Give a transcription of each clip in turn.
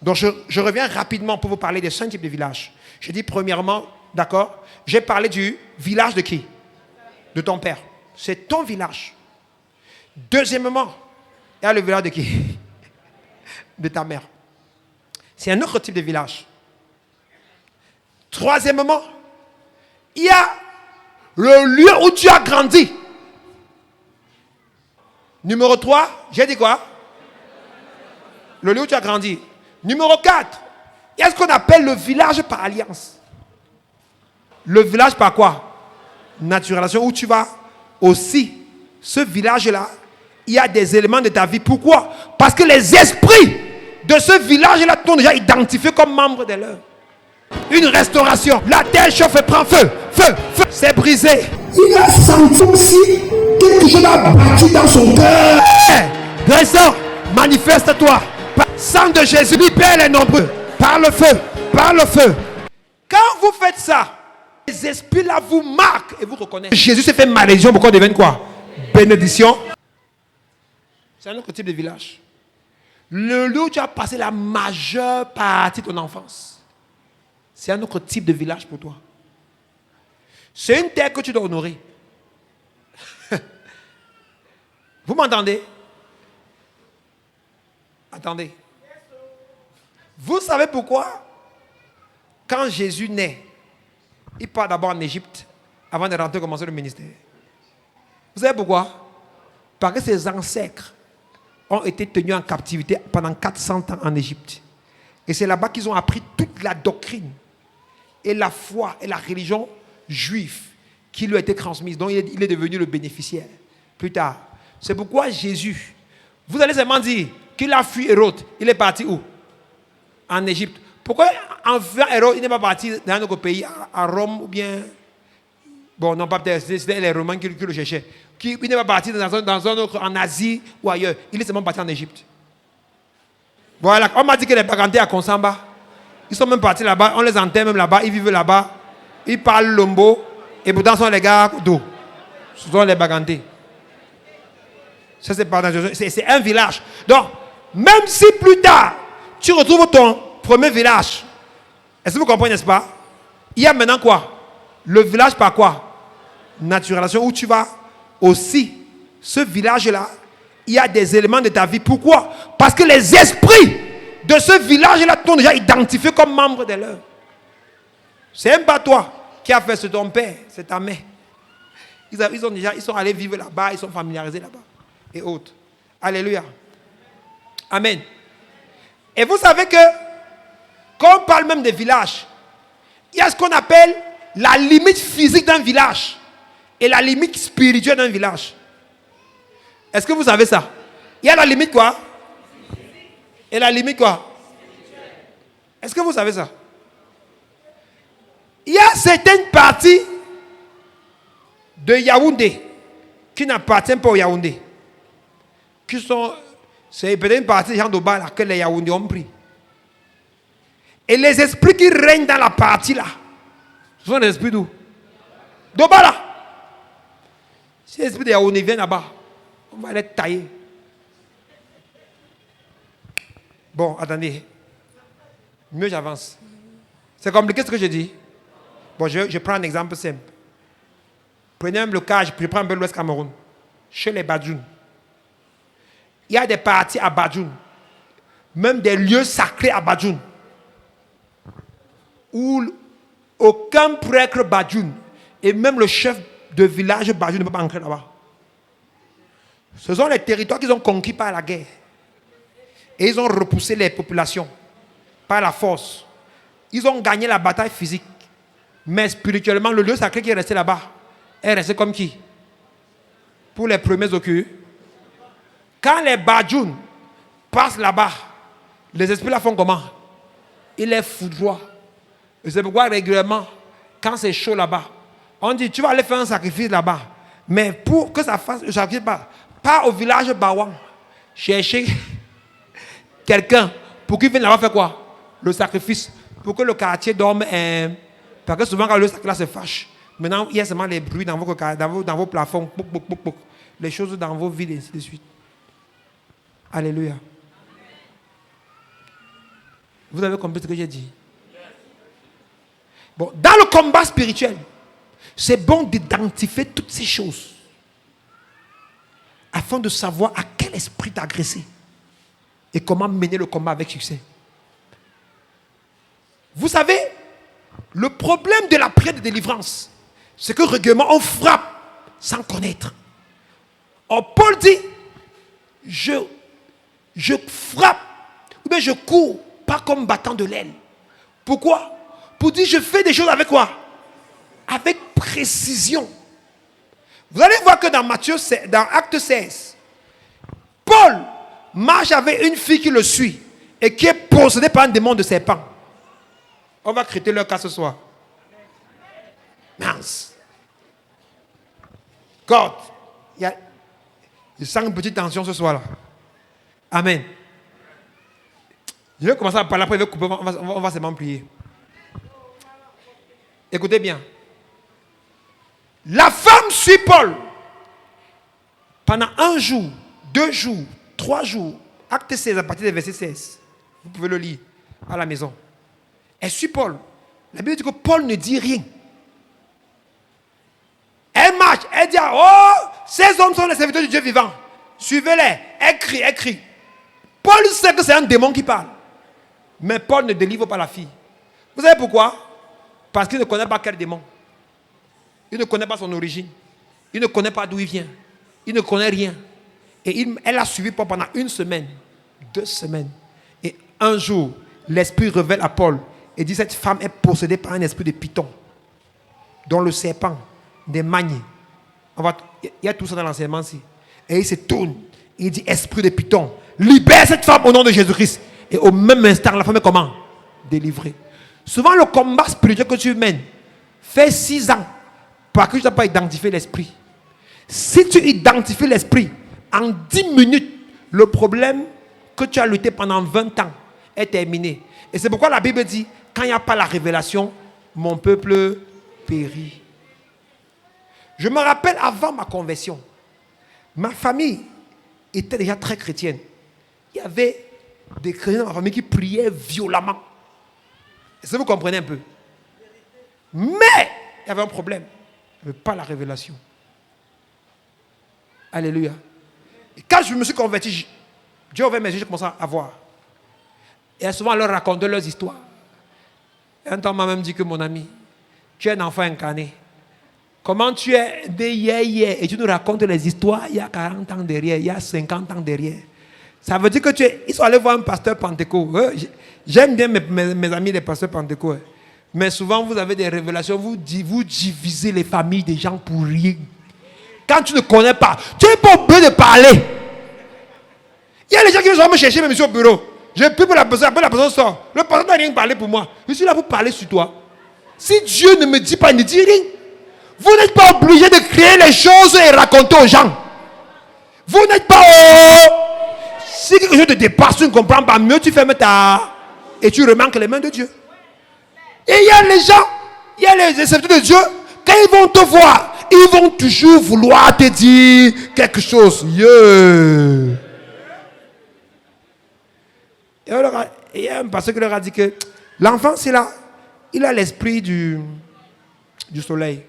Donc, je reviens rapidement pour vous parler des 5 types de villages. J'ai dit premièrement, d'accord, j'ai parlé du village de qui? De ton père. C'est ton village. Deuxièmement, il y a le village de qui? De ta mère. C'est un autre type de village. Troisièmement, il y a le lieu où tu as grandi. Numéro 3, j'ai dit quoi? Le lieu où tu as grandi. Numéro 4, il y a ce qu'on appelle le village par alliance. Le village par quoi? Naturalisation, où tu vas aussi. Ce village-là, il y a des éléments de ta vie. Pourquoi? Parce que les esprits de ce village-là t'ont déjà identifié comme membre de leur. Une restauration. La terre chauffe et prend feu. Feu, feu. C'est brisé. Il a senti aussi quelque chose a battu dans son cœur. Grésor, manifeste-toi. Sang de Jésus, libère les nombreux. Par le feu, par le feu. Quand vous faites ça, les esprits là vous marquent et vous reconnaissent. Jésus s'est fait malédiction pour qu'on devienne quoi? Bénédiction. C'est un autre type de village. Le lieu où tu as passé la majeure partie de ton enfance. C'est un autre type de village pour toi. C'est une terre que tu dois honorer. Vous m'entendez? Attendez. Vous savez pourquoi? Quand Jésus naît, il part d'abord en Égypte avant de rentrer commencer le ministère. Vous savez pourquoi? Parce que ses ancêtres ont été tenus en captivité pendant 400 ans en Égypte. Et c'est là-bas qu'ils ont appris toute la doctrine et la foi et la religion juive qui lui a été transmise. Donc il est devenu le bénéficiaire plus tard. C'est pourquoi Jésus, vous allez seulement dire qu'il a fui Hérode. Il est parti où? En Égypte. Pourquoi en fuyant Hérode, il n'est pas parti dans un autre pays, à Rome ou bien... Bon, non, pas peut-être, c'était les Romains qui le cherchaient. Il n'est pas parti dans un autre, en Asie ou ailleurs. Il est seulement parti en Égypte. Voilà, on m'a dit que les Bagantés à Konsamba, ils sont même partis là-bas, on les enterre même là-bas, ils vivent là-bas, ils parlent lombo, et pourtant ce sont les gars d'eau. Ce sont les Bagantés. Ça, c'est un village. Donc, même si plus tard, tu retrouves ton premier village, est-ce que vous comprenez, n'est-ce pas? Il y a maintenant quoi? Le village par quoi? Naturalisation, où tu vas aussi. Ce village-là, il y a des éléments de ta vie. Pourquoi? Parce que les esprits de ce village-là t'ont déjà identifié comme membre de leur. C'est même pas toi qui as fait ce ton père, c'est ta mère. Ils sont allés vivre là-bas, ils sont familiarisés là-bas. Et autres. Alléluia. Amen. Et vous savez que, quand on parle même des villages, il y a ce qu'on appelle la limite physique d'un village et la limite spirituelle d'un village. Est-ce que vous savez ça? Il y a la limite quoi? Et la limite quoi? Est-ce que vous savez ça? Il y a certaines parties de Yaoundé qui n'appartiennent pas au Yaoundé. C'est peut-être une partie des gens d'Oba que les Yaoundés ont pris. Et les esprits qui règnent dans la partie là, ce sont les esprits d'où? D'Oba là. Si les esprits de Yaoundé viennent là-bas, on va les tailler. Bon, attendez. Mieux j'avance. C'est compliqué ce que je dis. Bon, je prends un exemple simple. Prenez même le cas, je prends un peu l'Ouest Cameroun. Chez les Badjoun. Il y a des parties à Badjoun. Même des lieux sacrés à Badjoun. Où aucun prêtre Badjoun et même le chef de village Badjoun ne peut pas entrer là-bas. Ce sont les territoires qu'ils ont conquis par la guerre. Et ils ont repoussé les populations par la force. Ils ont gagné la bataille physique. Mais spirituellement, le lieu sacré qui est resté là-bas est resté comme qui? Pour les premiers occupants. Quand les Badjoun passent là-bas, les esprits là font comment? Ils les foudroient. Et c'est pourquoi régulièrement, quand c'est chaud là-bas, on dit tu vas aller faire un sacrifice là-bas. Mais pour que ça fasse le sacrifice, pas au village Bawang. Chercher quelqu'un pour qu'il vienne là-bas faire quoi? Le sacrifice. Pour que le quartier dorme. Parce que souvent quand le sacrifice là se fâche, maintenant il y a seulement les bruits dans vos plafonds. Les choses dans vos villes et ainsi de suite. Alléluia. Vous avez compris ce que j'ai dit? Bon, dans le combat spirituel, c'est bon d'identifier toutes ces choses afin de savoir à quel esprit t'agresser et comment mener le combat avec succès. Vous savez, le problème de la prière de délivrance, c'est que régulièrement on frappe sans connaître. Or, Paul dit, je frappe, ou bien je cours, pas comme battant de l'aile. Pourquoi? Pour dire, je fais des choses avec quoi? Avec précision. Vous allez voir que dans dans Acte 16, Paul marche avec une fille qui le suit et qui est possédée par un démon de serpent. On va crêter leur cas ce soir. Mince. God, je sens une petite tension ce soir-là. Amen. Je vais commencer à parler, après je vais couper, on va seulement prier. Écoutez bien. La femme suit Paul pendant 1 jour, 2 jours, 3 jours. Acte 16 à partir du verset 16. Vous pouvez le lire à la maison. Elle suit Paul. La Bible dit que Paul ne dit rien. Elle marche, elle dit, oh, ces hommes sont les serviteurs du Dieu vivant. Suivez-les. Elle crie, elle crie. Paul sait que c'est un démon qui parle. Mais Paul ne délivre pas la fille. Vous savez pourquoi? Parce qu'il ne connaît pas quel démon. Il ne connaît pas son origine. Il ne connaît pas d'où il vient. Il ne connaît rien. Et elle a suivi Paul pendant 1 semaine, 2 semaines. Et un jour, l'esprit révèle à Paul et dit, cette femme est possédée par un esprit de python, dont le serpent, des magnes. Il y a tout ça dans l'enseignement-ci. Et il se tourne. Il dit, esprit de python, libère cette femme au nom de Jésus-Christ. Et au même instant, la femme est comment? Délivrée. Souvent, le combat spirituel que tu mènes fait 6 ans parce que tu n'as pas identifié l'esprit. Si tu identifies l'esprit, en 10 minutes, le problème que tu as lutté pendant 20 ans est terminé. Et c'est pourquoi la Bible dit, quand il n'y a pas la révélation, mon peuple périt. Je me rappelle avant ma conversion, ma famille était déjà très chrétienne. Il y avait des chrétiens dans ma famille qui priaient violemment. Est-ce que vous comprenez un peu? Mais il y avait un problème. Il n'y avait pas la révélation. Alléluia. Et quand je me suis converti, Dieu a ouvert mes yeux, j'ai commencé à voir. Et souvent, leur raconter leurs histoires. Un temps, m'a même dit que mon ami, tu es un enfant incarné. Comment tu es né hier et tu nous racontes les histoires il y a 40 ans derrière, il y a 50 ans derrière. Ça veut dire que ils sont allés voir un pasteur pentecôte. J'aime bien mes amis les pasteurs pentecôtes. Mais souvent, vous avez des révélations, vous divisez les familles des gens pour rien. Quand tu ne connais pas, tu n'es pas obligé de parler. Il y a des gens qui vont me chercher, même sur le bureau. Je prie pour la personne, après la personne sort. Le pasteur n'a rien parlé pour moi. Je suis là pour parler sur toi. Si Dieu ne me dit pas, il ne dit rien. Vous n'êtes pas obligé de créer les choses et raconter aux gens. Vous n'êtes pas... Si quelque chose te dépasse, tu ne comprends pas, mieux tu fermes ta... Et tu remarques les mains de Dieu. Et il y a les gens, il y a les serviteurs de Dieu, quand ils vont te voir, ils vont toujours vouloir te dire quelque chose. Yeah. Et il y a un pasteur qui leur a dit que l'enfant, c'est là, il a l'esprit du soleil.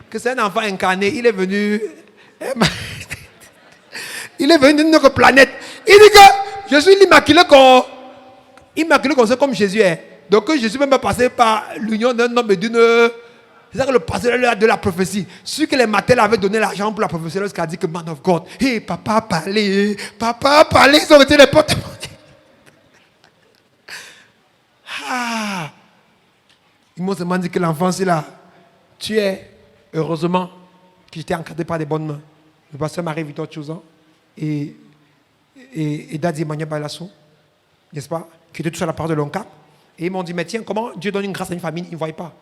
Que c'est un enfant incarné, il est venu d'une autre planète. Il dit que je suis l'immaculé comme ça, comme Jésus est. Donc Jésus même pas passé par l'union d'un homme et d'une... C'est ça que le pasteur de la prophétie. Celui que les matins avaient donné l'argent pour la prophétie, lorsqu'il a dit que man of God, hey, papa a parlé, ils ont été les portes. Ils m'ont seulement dit que l'enfant c'est là. Tu es, heureusement, que j'étais encadré par des bonnes mains. Le pasteur Marie-Victor Chouzan et Daddy Emmanuel Balassou, n'est-ce pas, qui étaient tous à la part de l'ONCAP. Et ils m'ont dit, mais tiens, comment Dieu donne une grâce à une famille, ils ne voient pas.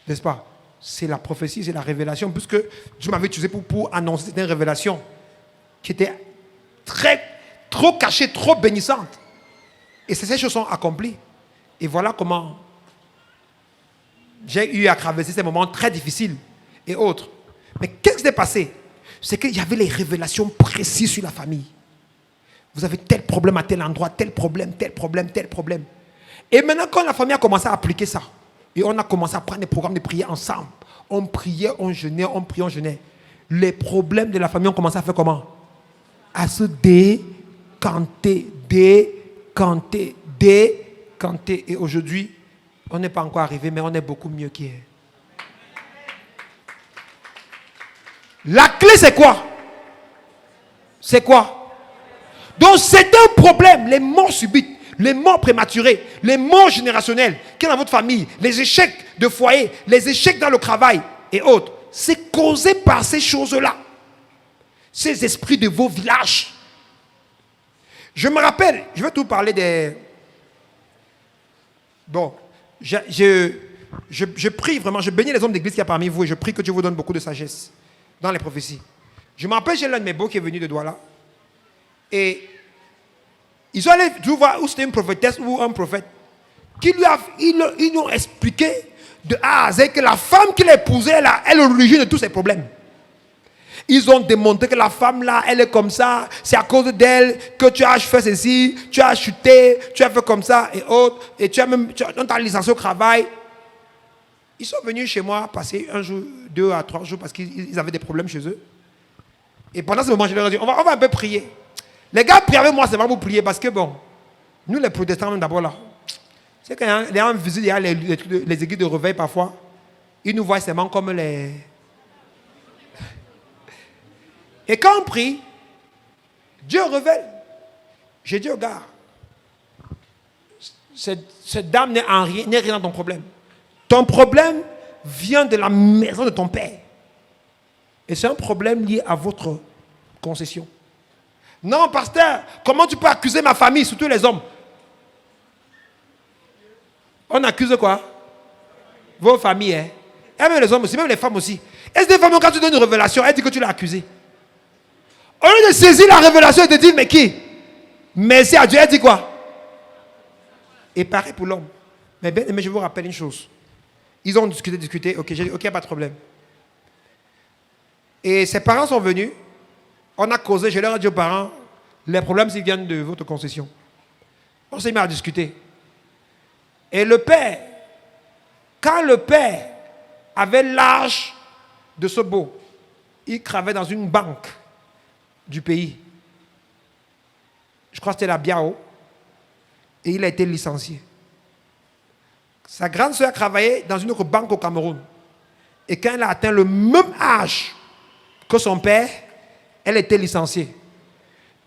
N'est-ce pas? C'est la prophétie, c'est la révélation, puisque Dieu m'avait utilisé pour annoncer cette révélation qui était trop cachée, trop bénissante. Et ces choses sont accomplies. Et voilà comment j'ai eu à traverser ces moments très difficiles et autres. Mais qu'est-ce qui s'est passé? C'est qu'il y avait les révélations précises sur la famille. Vous avez tel problème à tel endroit, tel problème, tel problème, tel problème. Et maintenant, quand la famille a commencé à appliquer ça, et on a commencé à prendre des programmes de prière ensemble, on priait, on jeûnait, on priait, on jeûnait. Les problèmes de la famille ont commencé à faire comment? À se décanter. Et aujourd'hui, on n'est pas encore arrivé, mais on est beaucoup mieux qu'hier. La clé, c'est quoi? C'est quoi? Donc, c'est un problème, les morts subites, les morts prématurées, les morts générationnelles, qui est dans votre famille, les échecs de foyer, les échecs dans le travail et autres. C'est causé par ces choses-là. Ces esprits de vos villages. Je me rappelle, je vais tout parler des... Bon, je prie vraiment, je bénis les hommes d'église qu'il y a parmi vous et je prie que Dieu vous donne beaucoup de sagesse dans les prophéties. Je me rappelle, j'ai l'un de mes beaux qui est venu de Douala. Et ils sont allés, tu vois, où c'était une prophétesse ou un prophète, ils nous ont expliqué de A à Z que la femme qu'il a épousée, elle est l'origine de tous ces problèmes. Ils ont démontré que la femme là, elle est comme ça, c'est à cause d'elle que tu as fait ceci, tu as chuté, tu as fait comme ça et autres, et on t'a licencié au travail. Ils sont venus chez moi passer un jour, 2 à 3 jours parce qu'ils avaient des problèmes chez eux. Et pendant ce moment, je leur ai dit, on va un peu prier. Les gars prient avec moi, c'est vraiment pour prier parce que bon, nous les protestants d'abord là, c'est quand les gens visitent les églises de réveil parfois, ils nous voient seulement comme les... Et quand on prie, Dieu révèle. J'ai dit au gars, cette dame n'est rien dans ton problème. Ton problème vient de la maison de ton père. Et c'est un problème lié à votre concession. Non, pasteur, comment tu peux accuser ma famille, surtout les hommes? On accuse quoi? Vos familles, hein? Et même les hommes aussi, même les femmes aussi. Est-ce que des femmes, quand tu donnes une révélation, elles disent que tu l'as accusé? Au lieu de saisir la révélation et de dire, mais qui? Merci à Dieu, elle dit quoi? Et pareil pour l'homme. Mais je vous rappelle une chose. Ils ont discuté, ok, j'ai dit, ok, pas de problème. Et ses parents sont venus, on a causé, je leur ai dit aux parents, les problèmes, s'ils viennent de votre concession. On s'est mis à discuter. Et le père, quand le père avait l'âge de ce beau, il travaillait dans une banque du pays. Je crois que c'était la Biao. Et il a été licencié. Sa grande sœur travaillait dans une autre banque au Cameroun. Et quand elle a atteint le même âge que son père, elle était licenciée.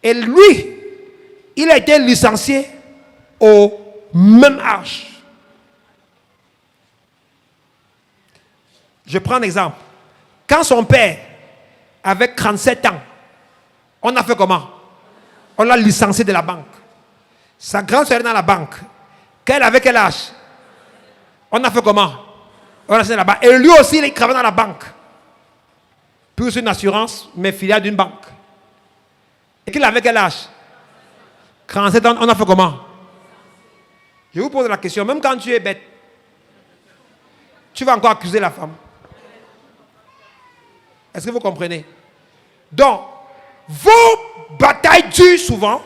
Et lui, il a été licencié au même âge. Je prends un exemple. Quand son père avait 37 ans, on a fait comment? On l'a licencié de la banque. Sa grande soeur est dans la banque. Quand elle avait quel âge? On a fait comment? On l'a licencié là-bas. Et lui aussi, il travaille dans la banque. Puis c'est une assurance, mais filiale d'une banque. Et qu'il avait quel âge? 47 ans, on a fait comment? Je vous pose la question, même quand tu es bête, tu vas encore accuser la femme. Est-ce que vous comprenez? Donc, vos batailles durent souvent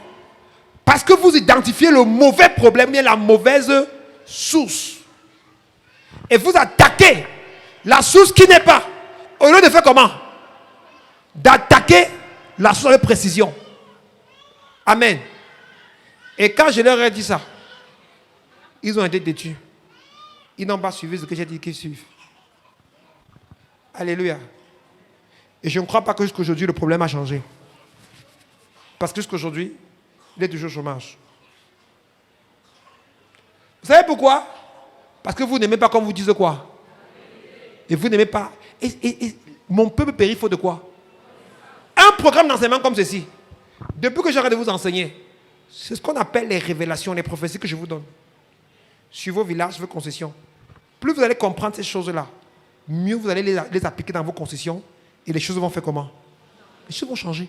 parce que vous identifiez le mauvais problème et la mauvaise source. Et vous attaquez la source qui n'est pas. Au lieu de faire comment? D'attaquer la source avec précision. Amen. Et quand je leur ai dit ça, ils ont été têtus. Ils n'ont pas suivi ce que j'ai dit qu'ils suivent. Alléluia. Et je ne crois pas que jusqu'à aujourd'hui le problème a changé. Parce que jusqu'à aujourd'hui, il est toujours au chômage. Vous savez pourquoi? Parce que vous n'aimez pas comme vous dites quoi? Et vous n'aimez pas. Et mon peuple périt faute de quoi? Un programme d'enseignement comme ceci. Depuis que j'arrête de vous enseigner, c'est ce qu'on appelle les révélations, les prophéties que je vous donne. Sur vos villages, vos concessions. Plus vous allez comprendre ces choses-là, mieux vous allez les appliquer dans vos concessions. Et les choses vont faire comment? Les choses vont changer.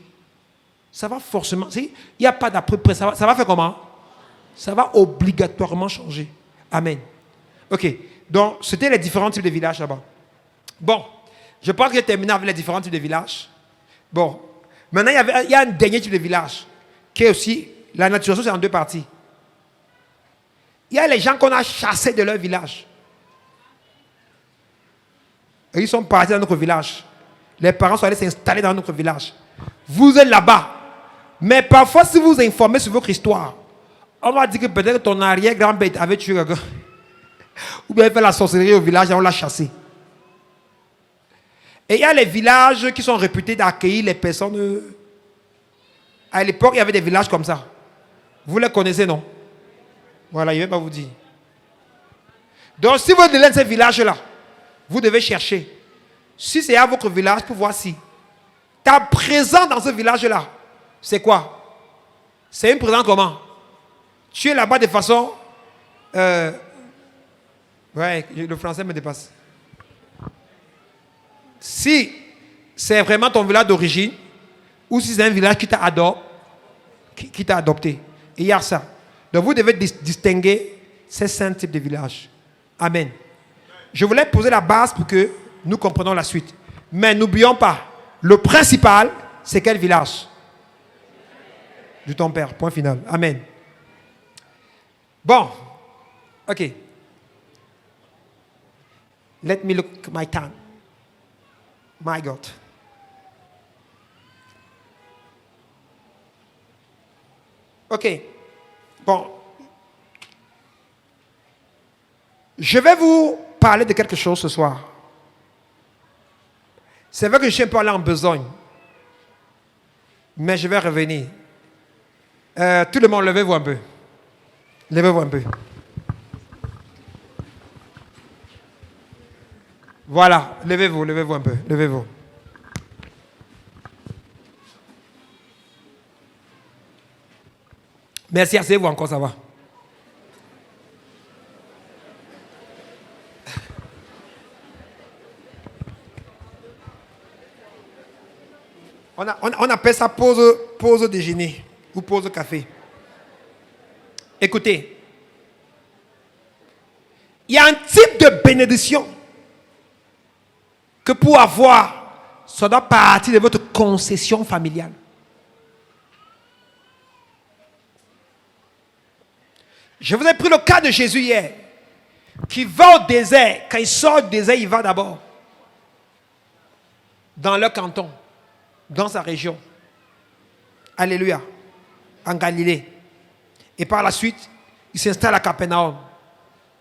Ça va forcément... Il n'y a pas d'après-près. Ça va faire comment? Ça va obligatoirement changer. Amen. Ok. Donc, c'était les différents types de villages là-bas. Bon. Je pense que j'ai terminé avec les différents types de villages. Bon. Maintenant, il y a un dernier type de village. qui est aussi, la naturalisation, c'est en deux parties. Il y a les gens qu'on a chassés de leur village. Et ils sont partis dans notre village. Les parents sont allés s'installer dans notre village. Vous êtes là-bas. Mais parfois, si vous vous informez sur votre histoire, on va dire que peut-être ton arrière-grand-père avait tué quelqu'un. Ou bien fait la sorcellerie au village et on l'a chassé. Et il y a les villages qui sont réputés d'accueillir les personnes. À l'époque, il y avait des villages comme ça. Vous les connaissez, non? Voilà, je ne vais pas vous dire. Donc, si vous êtes dans ces villages-là, vous devez chercher. Si c'est à votre village, pour voir si ta présence dans ce village-là, c'est quoi? C'est une présence comment? Tu es là-bas de façon... ouais, le français me dépasse. Si c'est vraiment ton village d'origine, ou si c'est un village qui t'a adopté. Et il y a ça. Donc vous devez distinguer ces 5 types de villages. Amen. Je voulais poser la base pour que nous comprenions la suite. Mais n'oublions pas, le principal, c'est quel village? De ton père. Point final. Amen. Bon. Ok. Let me look at my tongue. My God. Ok. Bon. Je vais vous parler de quelque chose ce soir. C'est vrai que je suis un peu allé en besogne. Mais je vais revenir. Tout le monde, levez-vous un peu. Levez-vous un peu. Voilà, levez-vous un peu, levez-vous. Merci, asseyez-vous encore, ça va. On appelle ça pause déjeuner ou pause café. Écoutez, il y a un type de bénédiction que pour avoir, ça doit partir de votre concession familiale. Je vous ai pris le cas de Jésus hier, qui va au désert. Quand il sort du désert, il va d'abord dans leur canton, dans sa région. Alléluia. En Galilée. Et par la suite, il s'installe à Capernaum.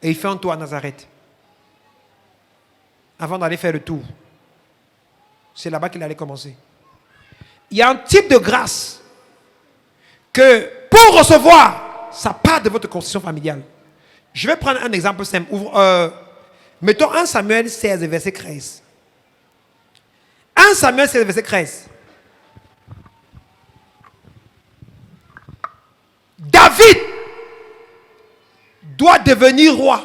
Et il fait un tour à Nazareth. Avant d'aller faire le tour. C'est là-bas qu'il allait commencer. Il y a un type de grâce que pour recevoir, ça part de votre constitution familiale. Je vais prendre un exemple simple. Mettons 1 Samuel 16, verset 13. 1 Samuel 16, verset 13. David doit devenir roi.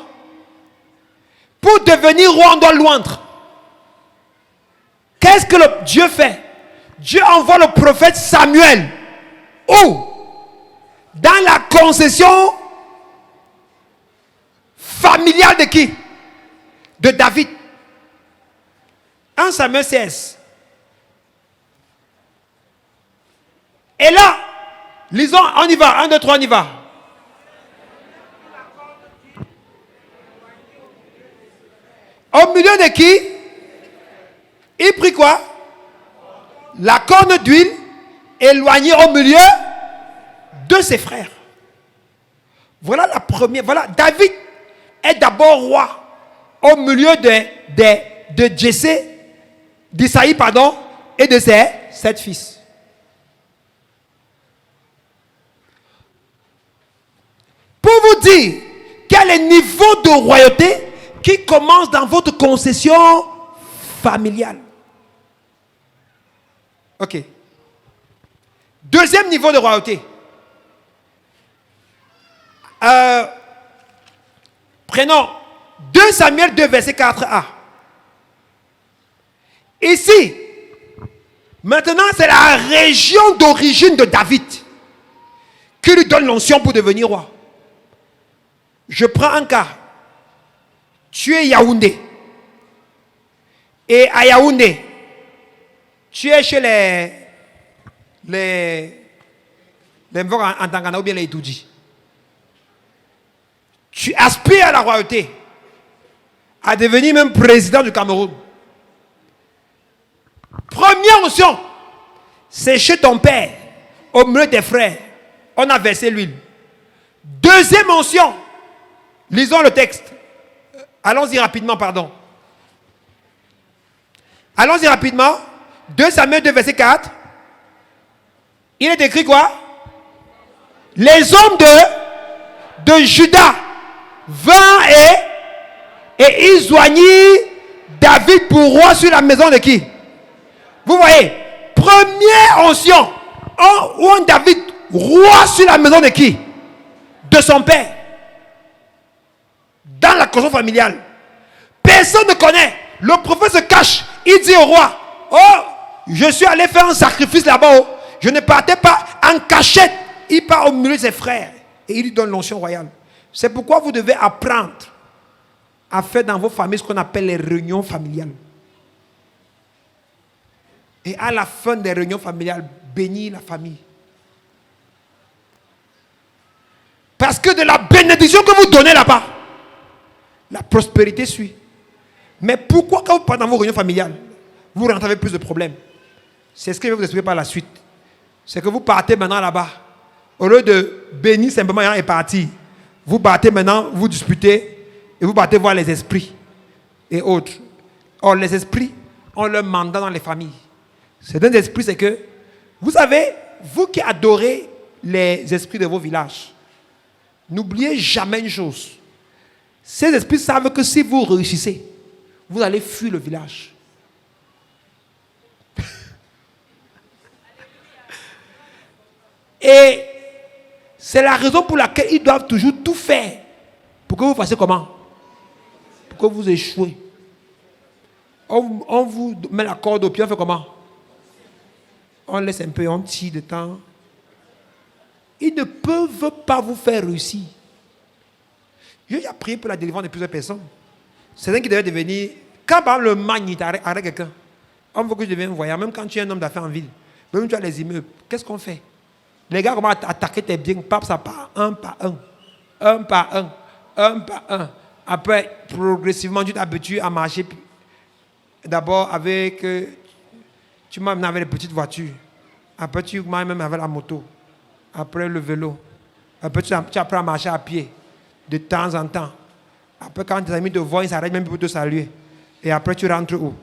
Pour devenir roi, on doit l'oindre. Qu'est-ce que Dieu fait? Dieu envoie le prophète Samuel. Où? Dans la concession familiale de qui? De David. 1 Samuel 16. Et là, lisons, on y va. 1, 2, 3, on y va. Au milieu de qui? Il prit quoi? La corne d'huile éloignée au milieu de ses frères. Voilà la première. Voilà, David est d'abord roi au milieu de Jessé, d'Isaïe, pardon, et de ses 7 fils. Pour vous dire quel est le niveau de royauté qui commence dans votre concession familiale. Ok. Deuxième niveau de royauté. Prenons 2 Samuel 2, verset 4a. Ici, maintenant, c'est la région d'origine de David qui lui donne l'onction pour devenir roi. Je prends un cas. Tu es Yaoundé. Et à Yaoundé, tu es chez Même en Tangana ou bien les Itoudji. Tu aspires à la royauté, à devenir même président du Cameroun. Première onction, c'est chez ton père, au milieu de tes frères. On a versé l'huile. Deuxième onction, lisons le texte. Allons-y rapidement, pardon. Allons-y rapidement. 2 Samuel 2, verset 4. Il est écrit quoi? Les hommes de Juda vinrent et ils joignirent David pour roi sur la maison de qui? Vous voyez, première onction, on David roi sur la maison de qui? De son père. Dans la construction familiale. Personne ne connaît. Le prophète se cache. Il dit au roi, oh, je suis allé faire un sacrifice là-bas. Oh. Je ne partais pas en cachette. Il part au milieu de ses frères. Et il lui donne l'onction royale. C'est pourquoi vous devez apprendre à faire dans vos familles ce qu'on appelle les réunions familiales. Et à la fin des réunions familiales, bénir la famille. Parce que de la bénédiction que vous donnez là-bas, la prospérité suit. Mais pourquoi quand vous partez dans vos réunions familiales, vous rentrez avec plus de problèmes? C'est ce que je vais vous expliquer par la suite. C'est que vous partez maintenant là-bas. Au lieu de bénir simplement et partir, vous partez maintenant, vous disputez, et vous partez voir les esprits et autres. Or, les esprits ont leur mandat dans les familles. C'est un esprit, c'est que, vous savez, vous qui adorez les esprits de vos villages, n'oubliez jamais une chose. Ces esprits savent que si vous réussissez, vous allez fuir le village. Et c'est la raison pour laquelle ils doivent toujours tout faire pour que vous fassiez comment? Pour que vous échouez. On vous met la corde au pied, on fait comment? On laisse un peu, on tire de temps. Ils ne peuvent pas vous faire réussir. J'ai déjà prié pour la délivrance de plusieurs personnes. C'est un qui devait devenir... Quand par exemple, le magne arrête quelqu'un, on veut que je devienne voyant, même quand tu es un homme d'affaires en ville, même tu as les immeubles, qu'est-ce qu'on fait? Les gars commencent à attaquer tes biens, ça part un par un. Un par un. Un par un. Après, progressivement, tu t'habitues à marcher. D'abord avec... tu m'as amené avec les petites voitures. Après, tu m'as même avec la moto. Après, le vélo. Après, tu apprends à marcher à pied. De temps en temps. Après, quand tes amis te voient, ils s'arrêtent même pour te saluer. Et après, tu rentres où?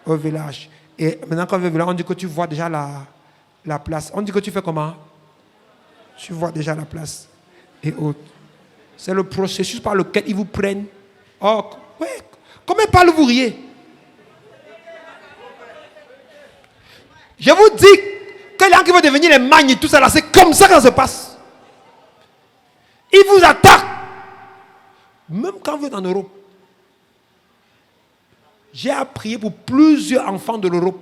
Au village. Et maintenant, quand on va au village, on dit que tu vois déjà la place. On dit que tu fais comment? Tu vois déjà la place. Et autres. C'est le processus par lequel ils vous prennent. Oh, ouais. Combien parle-vous riez? Je vous dis que les gens qui vont devenir les magnes, tout ça là, c'est comme ça que ça se passe. Ils vous attaquent. Même quand vous êtes en Europe. J'ai appris pour plusieurs enfants de l'Europe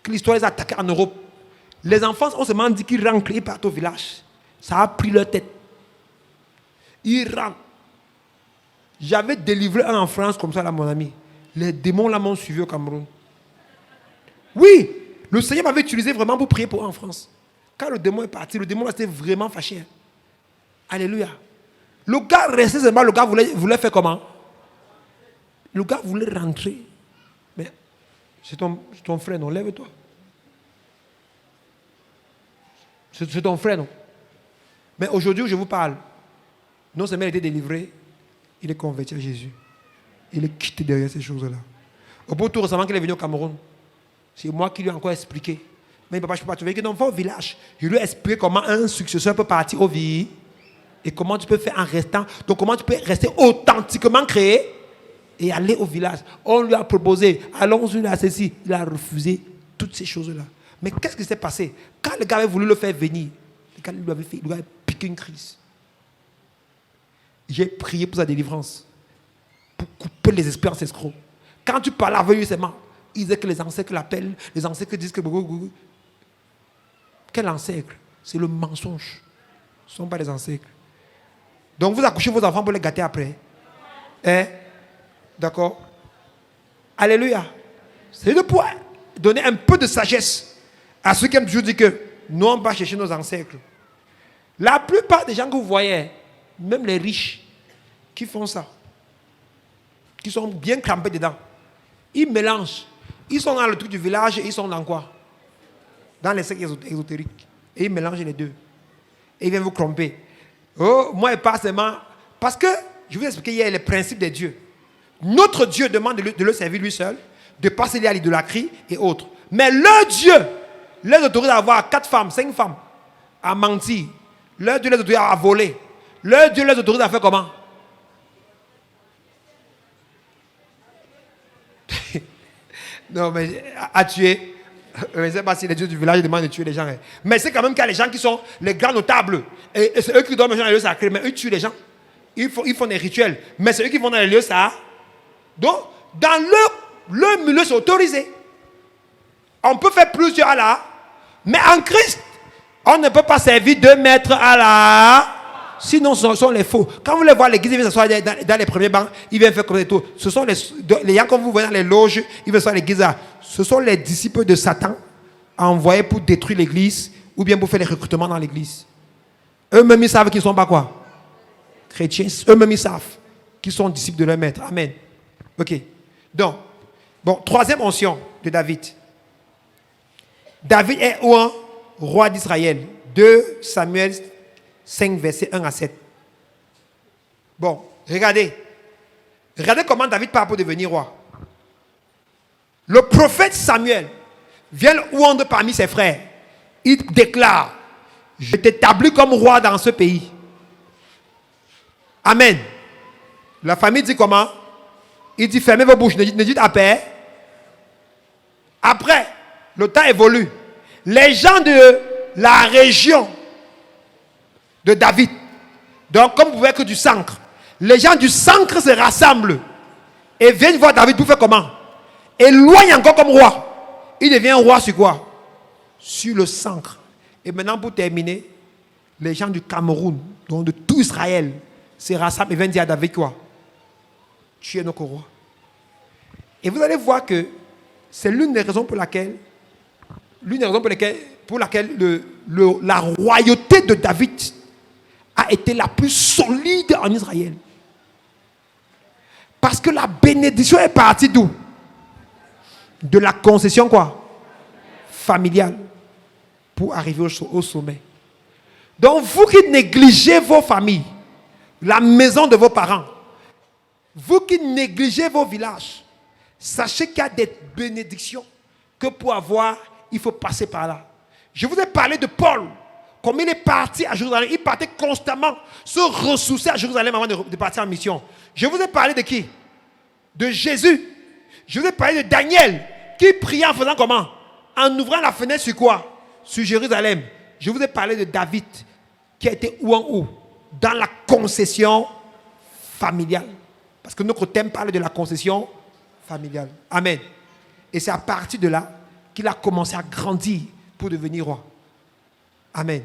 que l'histoire les a attaqués en Europe. Les enfants, on se dit qu'ils rentrent, ils partent au village. Ça a pris leur tête. Ils rentrent. J'avais délivré un en France comme ça, là, mon ami. Les démons là m'ont suivi au Cameroun. Oui, le Seigneur m'avait utilisé vraiment pour prier pour eux en France. Quand le démon est parti, le démon là était vraiment fâché. Alléluia. Le gars restait seulement, le gars voulait faire comment? Le gars voulait rentrer. Mais c'est ton frère, non? Lève-toi. C'est ton frère, non? Mais aujourd'hui, où je vous parle, non seulement il a été délivré, il est converti à Jésus. Il est quitté derrière ces choses-là. Au bout tout récemment qu'il est venu au Cameroun, c'est moi qui lui ai encore expliqué. Mais papa, je ne peux pas te dire que dans le village, je lui ai expliqué comment un successeur peut partir au vie et comment tu peux faire en restant. Donc, comment tu peux rester authentiquement créé et aller au village. On lui a proposé, allons-y là, ceci. Il a refusé toutes ces choses-là. Mais qu'est-ce qui s'est passé? Quand le gars avait voulu le faire venir, le gars lui avait piqué une crise. J'ai prié pour sa délivrance. Pour couper les esprits ancestraux. Quand tu parles avec lui seulement, il disait que les ancêtres l'appellent, les ancêtres disent que... Quel ancêtre? C'est le mensonge. Ce ne sont pas les ancêtres. Donc vous accouchez vos enfants pour les gâter après. Hein? D'accord? Alléluia. C'est de pouvoir donner un peu de sagesse à ceux qui aiment toujours dire que nous on va chercher nos ancêtres. La plupart des gens que vous voyez, même les riches, qui font ça, qui sont bien crampés dedans, ils mélangent. Ils sont dans le truc du village et ils sont dans quoi? Dans les sectes ésotériques. Et ils mélangent les deux. Et ils viennent vous tromper. Oh, moi, pas seulement. Parce que, je vous ai expliqué hier les principes des dieux. Notre Dieu demande de le servir lui seul, de ne pas se lier à l'idolâtrie et autres. Mais leur Dieu les autorise à avoir 4 femmes, 5 femmes, à mentir. Leur Dieu les autorise à voler. Leur Dieu les autorise à faire comment? Non, mais à tuer. Je ne sais pas si les dieux du village demandent de tuer les gens. Mais c'est quand même qu'il y a les gens qui sont les grands notables. Et c'est eux qui dorment dans les lieux sacrés. Mais eux tuent les gens. Ils font des rituels. Mais c'est eux qui vont dans les lieux sacrés. Donc, dans leur milieu, c'est autorisé. On peut faire plusieurs Allah. Mais en Christ, on ne peut pas servir 2 maîtres Allah. Sinon, ce sont les faux. Quand vous les voyez, l'église, ils viennent s'asseoir dans les premiers bancs, ils viennent faire comme des tours. Ce sont les gens, quand vous voyez dans les loges, ils viennent s'asseoir à l'église. Ce sont les disciples de Satan envoyés pour détruire l'église ou bien pour faire les recrutements dans l'église. Eux-mêmes, ils savent qu'ils ne sont pas quoi? Chrétiens. Eux-mêmes, ils savent qu'ils sont disciples de leur maître. Amen. Ok. Donc, bon, 3e onction de David. David est roi d'Israël. 2 Samuel 5, versets 1 à 7. Bon, regardez. Regardez comment David part pour devenir roi. Le prophète Samuel vient le ouandre parmi ses frères. Il déclare: je t'établis comme roi dans ce pays. Amen. La famille dit comment? Il dit: fermez vos bouches, ne dites à paix. Après, le temps évolue. Les gens de la région de David, donc comme vous voyez que du centre, les gens du centre se rassemblent et viennent voir David pour faire comment? Éloigne encore comme roi. Il devient roi sur quoi? Sur le centre. Et maintenant, pour terminer, les gens du Cameroun, donc de tout Israël, se rassemblent et viennent dire à David quoi? Tu es notre roi. Et vous allez voir que c'est l'une des raisons pour laquelle la royauté de David a été la plus solide en Israël. Parce que la bénédiction est partie d'où? De la concession quoi? Familiale. Pour arriver au sommet. Donc vous qui négligez vos familles, la maison de vos parents, vous qui négligez vos villages, sachez qu'il y a des bénédictions que pour avoir, il faut passer par là. Je vous ai parlé de Paul. Comme il est parti à Jérusalem, il partait constamment se ressourcer à Jérusalem avant de partir en mission. Je vous ai parlé de qui? De Jésus. Je vous ai parlé de Daniel, qui priait en faisant comment? En ouvrant la fenêtre sur quoi? Sur Jérusalem. Je vous ai parlé de David, qui a été où en haut? Dans la concession familiale. Parce que notre thème parle de la concession familiale. Amen. Et c'est à partir de là qu'il a commencé à grandir pour devenir roi. Amen.